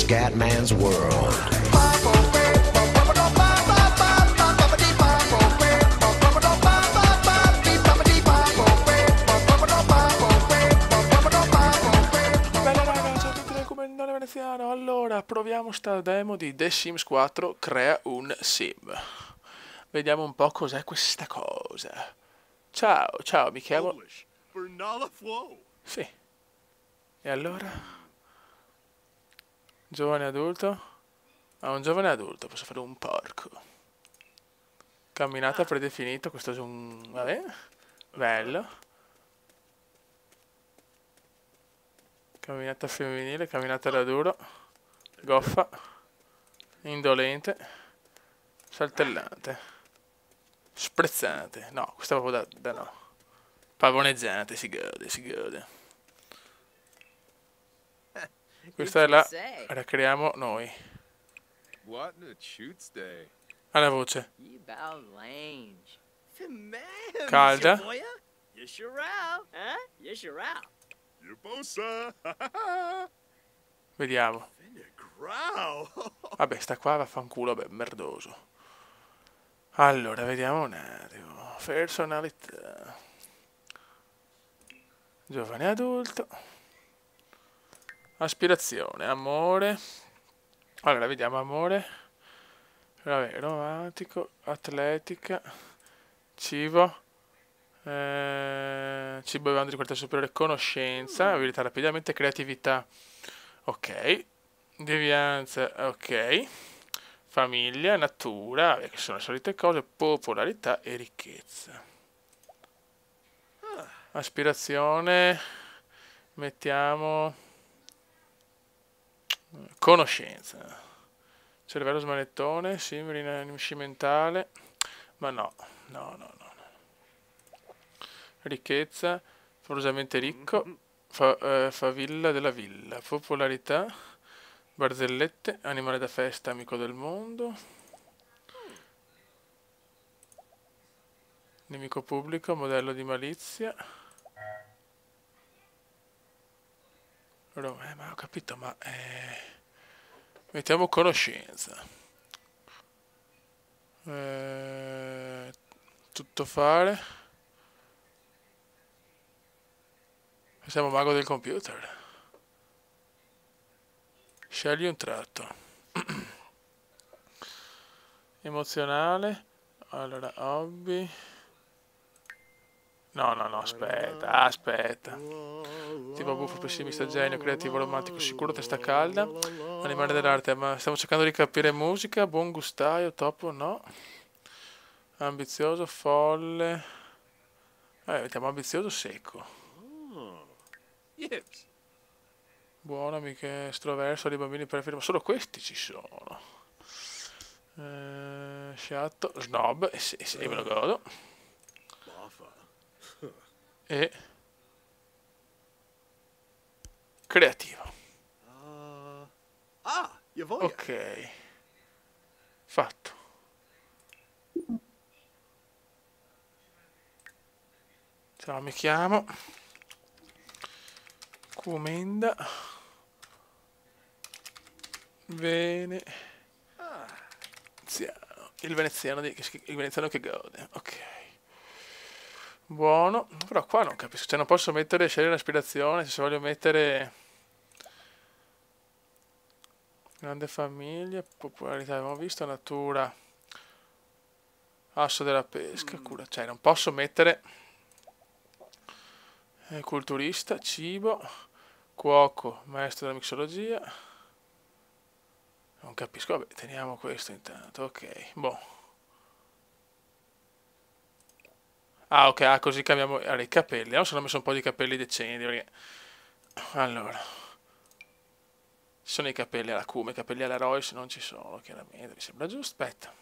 Scatman's World. Bella raga, ciao a tutti dal Commendale Veneziano. Allora, proviamo sta demo di The Sims 4 Crea un Sim. Vediamo un po' cos'è questa cosa. Ciao, ciao, mi chiamo... Polish for Nala Flow. Sì. E allora? Giovane adulto? A un giovane adulto posso fare un porco. Camminata predefinito, questo è un... vabbè. Bello. Camminata femminile, camminata da duro. Goffa. Indolente. Saltellante. Sprezzante. No, questa è proprio da no. Pavoneggiante, si gode, si gode. Questa è la creiamo noi. What in a shoots day? Alla voce. Calda. Calda. Yubosa. Vediamo. Growl. Vabbè, sta qua vaffanculo, beh, merdoso. Allora, vediamo un attimo. Personalità. Giovane adulto. Aspirazione, amore. Allora, vediamo amore. Vabbè, romantico, atletica, cibo. Cibo e bevande di qualità superiore, conoscenza, abilità rapidamente, creatività. Ok. Devianza, ok. Famiglia, natura, che sono le solite cose, popolarità e ricchezza. Aspirazione, mettiamo conoscenza. Cervello smanettone, simile scimentale, ma no, no, no, no. Ricchezza, favolosamente ricco, favilla della villa, popolarità, barzellette, animale da festa, amico del mondo, nemico pubblico, modello di malizia. Ma ho capito, ma mettiamo conoscenza. Tutto fare. Siamo mago del computer. Scegli un tratto. Emozionale. Allora, hobby. No, no, no, aspetta. Tipo buffo, pessimista, genio, creativo, romantico, sicuro, testa calda. Animale dell'arte, ma stiamo cercando di capire musica. Buon gustaio, topo, no. Ambizioso, folle. Mettiamo ambizioso, secco. Yips. Buono, mica estroverso, dei bambini preferiti, ma solo questi ci sono. Sciatto, snob, sì, me lo godo. E creativo. Yavoya. Ok. Fatto. Ciao, mi chiamo Comenda Veneziano. Il veneziano che gode. Ok. Buono. Però qua non capisco. Cioè non posso mettere scegliere l'aspirazione. Se voglio mettere grande famiglia, popolarità, abbiamo visto, natura, asso della pesca, cura. Cioè non posso mettere culturista, cibo, cuoco, maestro della mixologia. Non capisco, vabbè, teniamo questo intanto, ok, boh. Ah, ok, così cambiamo allora, i capelli. Allora sono messo un po' di capelli decenti, perché... Allora... Ci sono i capelli alla Cume, i capelli alla Royce non ci sono, chiaramente, mi sembra giusto. Aspetta.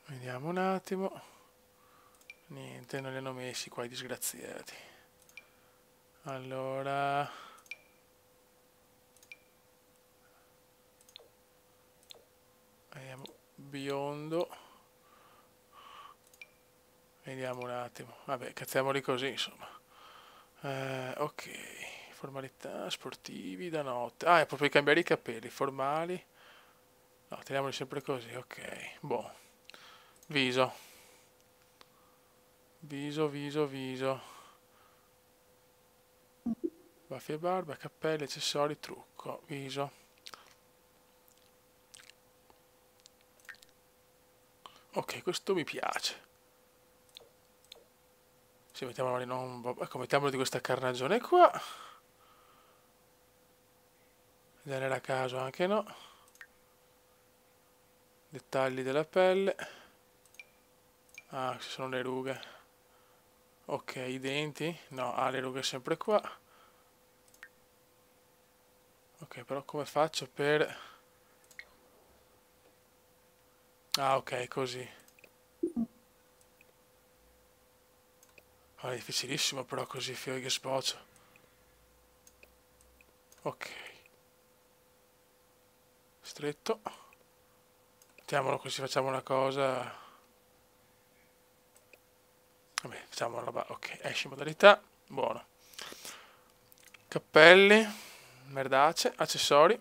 Vediamo un attimo. Niente, non li hanno messi qua i disgraziati. Allora... Vediamo, biondo. Vediamo un attimo. Vabbè, cazziamoli così, insomma. Ok, Formalità, sportivi, da notte. Ah, è proprio cambiare i capelli, formali. No, teniamoli sempre così, ok. Boh. Viso. Viso, viso, viso. Baffi e barba, capelli, accessori, trucco. Viso. Ok, questo mi piace. Sì, mettiamolo di non... Ecco, mettiamolo di questa carnagione qua. Genere a caso anche no. Dettagli della pelle. Ah, ci sono le rughe. Ok, i denti. No, le rughe sempre qua. Ok, però come faccio per... Ah, ok, così. Ah, è difficilissimo però così, fiori che sboccio. Ok. Stretto. Mettiamolo così, facciamo una cosa... Vabbè, facciamo una roba... Ok, esci modalità. Buono. Cappelli. Merdacce. Accessori.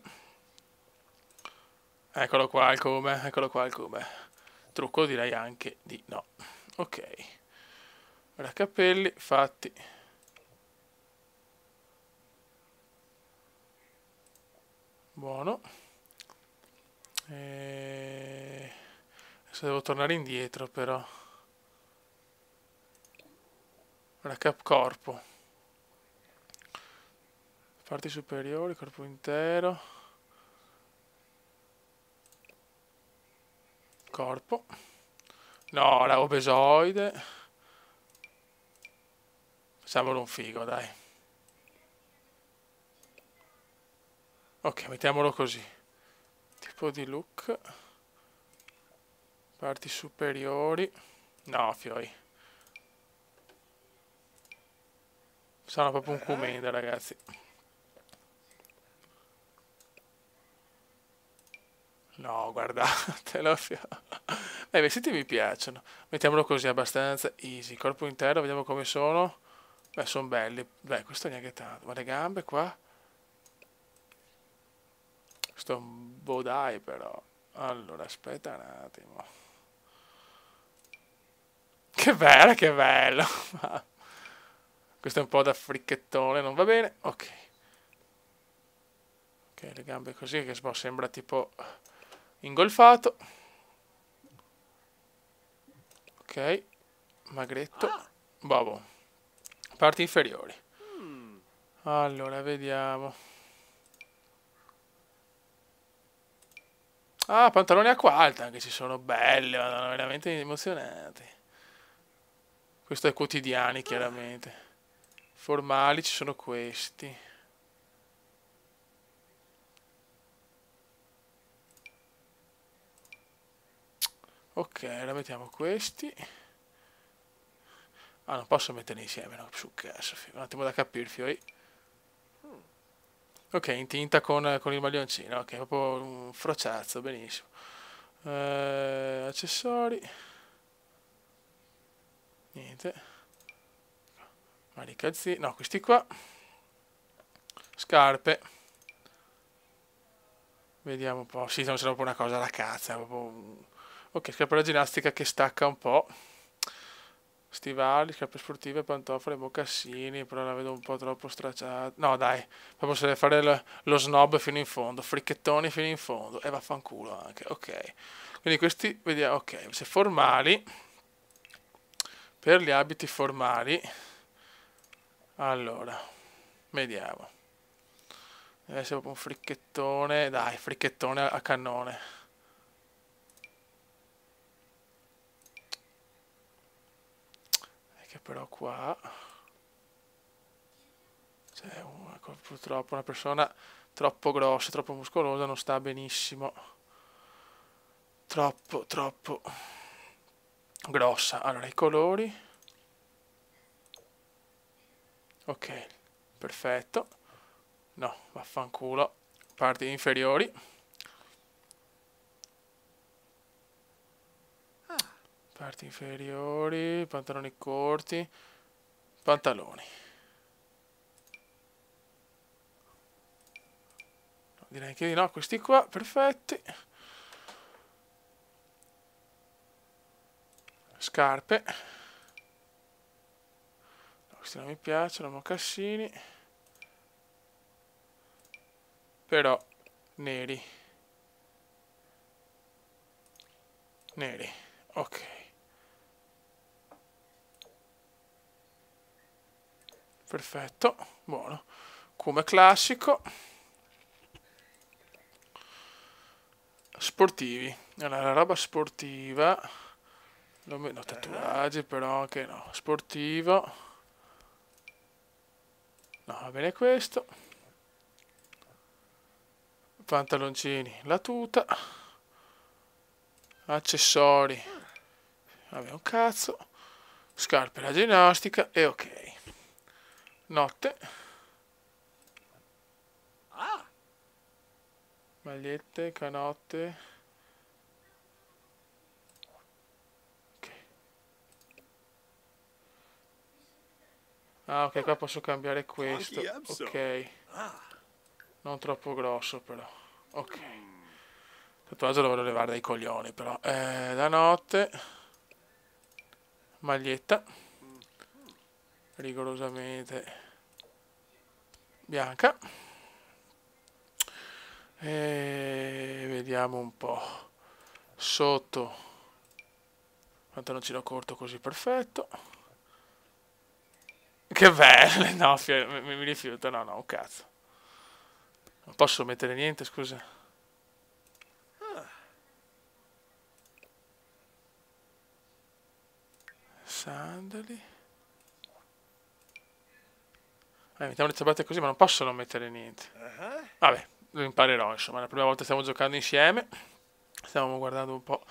Eccolo qua il come, eccolo qua il come. Trucco direi anche di no. Ok. Ora capelli fatti. Buono. Adesso devo tornare indietro però. Ora corpo. Parti superiori, corpo intero. Corpo. No, la obesoide. Facciamolo un figo, dai. Ok, mettiamolo così. Tipo di look. Parti superiori. No, fioi. Sono proprio un cumenda, ragazzi. No, guardatelo. I vestiti mi piacciono. Mettiamolo così, abbastanza easy. Corpo intero, vediamo come sono. Beh, sono belli. Beh, questo neanche tanto. Ma le gambe qua? Questo è un bodai però. Allora, aspetta un attimo. Che bello, che bello. Questo è un po' da fricchettone, non va bene. Ok. Ok, le gambe così, che sembra tipo ingolfato. Ok. Magretto. Bobo. Parti inferiori. Allora, vediamo. Ah, pantaloni acqua alta, anche ci sono belli, sono veramente emozionanti. Questo è quotidiani, chiaramente. Formali ci sono questi. Ok, ora mettiamo questi. Ah, non posso metterli insieme, no? Su cazzo, un attimo da capirvi. Ok, in tinta con il maglioncino, ok, proprio un frociazzo, benissimo. Accessori. Niente. Manicazzini, no, questi qua. Scarpe. Vediamo un po'. Sì, non c'è proprio una cosa alla cazzo. Ok, scarpa da ginnastica che stacca un po'. Stivali, scarpe sportive, pantofole, mocassini. Però la vedo un po' troppo stracciata. No, dai. Proprio se deve fare lo snob fino in fondo. Fricchettoni fino in fondo. E vaffanculo anche. Ok. Quindi questi, vediamo. Ok, se formali. Per gli abiti formali. Allora. Vediamo. Deve essere proprio un fricchettone. Dai, fricchettone a cannone. Che però qua c'è purtroppo una persona troppo grossa, troppo muscolosa, non sta benissimo. Troppo, troppo grossa. Allora, i colori. Ok, perfetto. No, vaffanculo. Parti inferiori. Parti inferiori, pantaloni corti, pantaloni. direi che di no, questi qua, perfetti. Scarpe. No, questi non mi piacciono, mocassini. Però, neri. Neri, ok. Perfetto, buono. Come classico. Sportivi. Allora, la roba sportiva. No, tatuaggi però anche no. Sportivo. No, va bene questo. Pantaloncini, la tuta. Accessori. Vabbè, un cazzo. Scarpe, la ginnastica e ok. Notte. Magliette, canotte. Ok. Ah, ok, qua posso cambiare questo. Ok. Non troppo grosso però. Ok. Tatuaggio lo voglio levare dai coglioni però. Da notte. Maglietta. Rigorosamente bianca. E vediamo un po'. Sotto. Pantaloncino corto così, perfetto. Che bello. No, mi rifiuto. No, un cazzo. Non posso mettere niente, scusa. Sandali. Mettiamo le ciabatte così, ma non posso non mettere niente. Vabbè, lo imparerò, insomma. La prima volta stiamo giocando insieme. Stiamo guardando un po'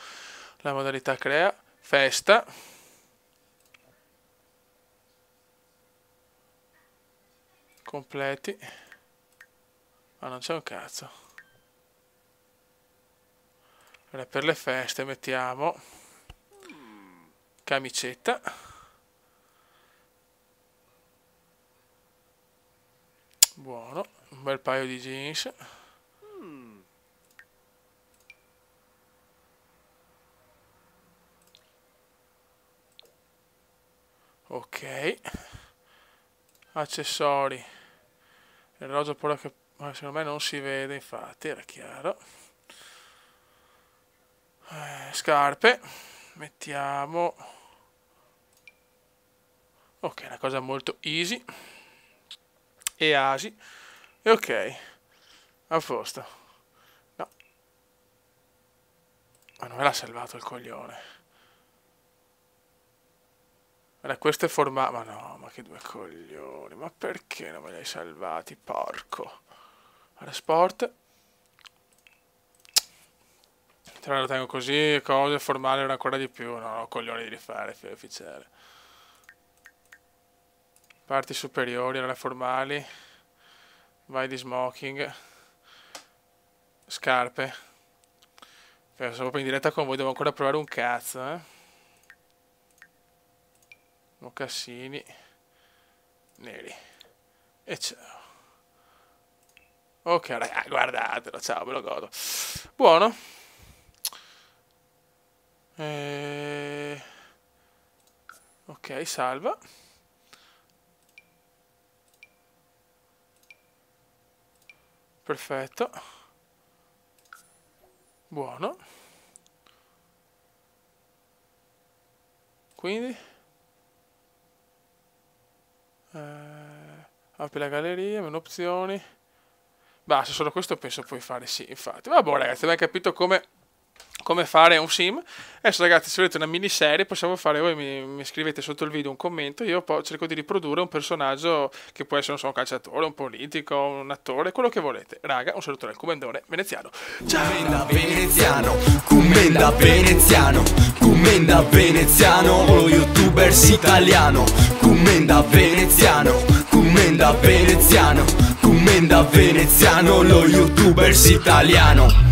la modalità crea. Festa. Completi. Ma non c'è un cazzo. Allora, per le feste mettiamo camicetta. Buono, un bel paio di jeans. Ok. Accessori. L'orologio però che secondo me non si vede, infatti, era chiaro. Scarpe. Mettiamo. Ok, una cosa molto easy. E asi. E ok. A posto. No. Ma non me l'ha salvato il coglione. Allora, questo è formato. Ma no, ma che due coglioni. Ma perché non me li hai salvati? Porco. Allora, sport. Tra lo tengo così, cose formali ancora di più. No, coglioni di rifare, filo ufficiale. Parti superiori, allora formali. Vai di smoking. Scarpe. Sono proprio in diretta con voi, devo ancora provare un cazzo, Mocassini. Neri. E ciao. Ok, ragazzi, guardatelo, ciao, me lo godo. Buono. Ok, salva. Perfetto. Buono. Quindi apri la galleria, menu opzioni. Basta, solo questo penso puoi fare, sì, infatti. Vabbè ragazzi, abbiamo capito come fare un sim. Adesso ragazzi, se volete una miniserie possiamo fare, voi mi scrivete sotto il video un commento, io poi cerco di riprodurre un personaggio che può essere, non so, un calciatore, un politico, un attore, quello che volete. Raga, un saluto dal Commendone veneziano. Ciao! Veneziano, Commenda veneziano, Commenda veneziano, lo youtubers italiano. Commenda veneziano, Commenda veneziano, Commenda veneziano, lo youtubers italiano.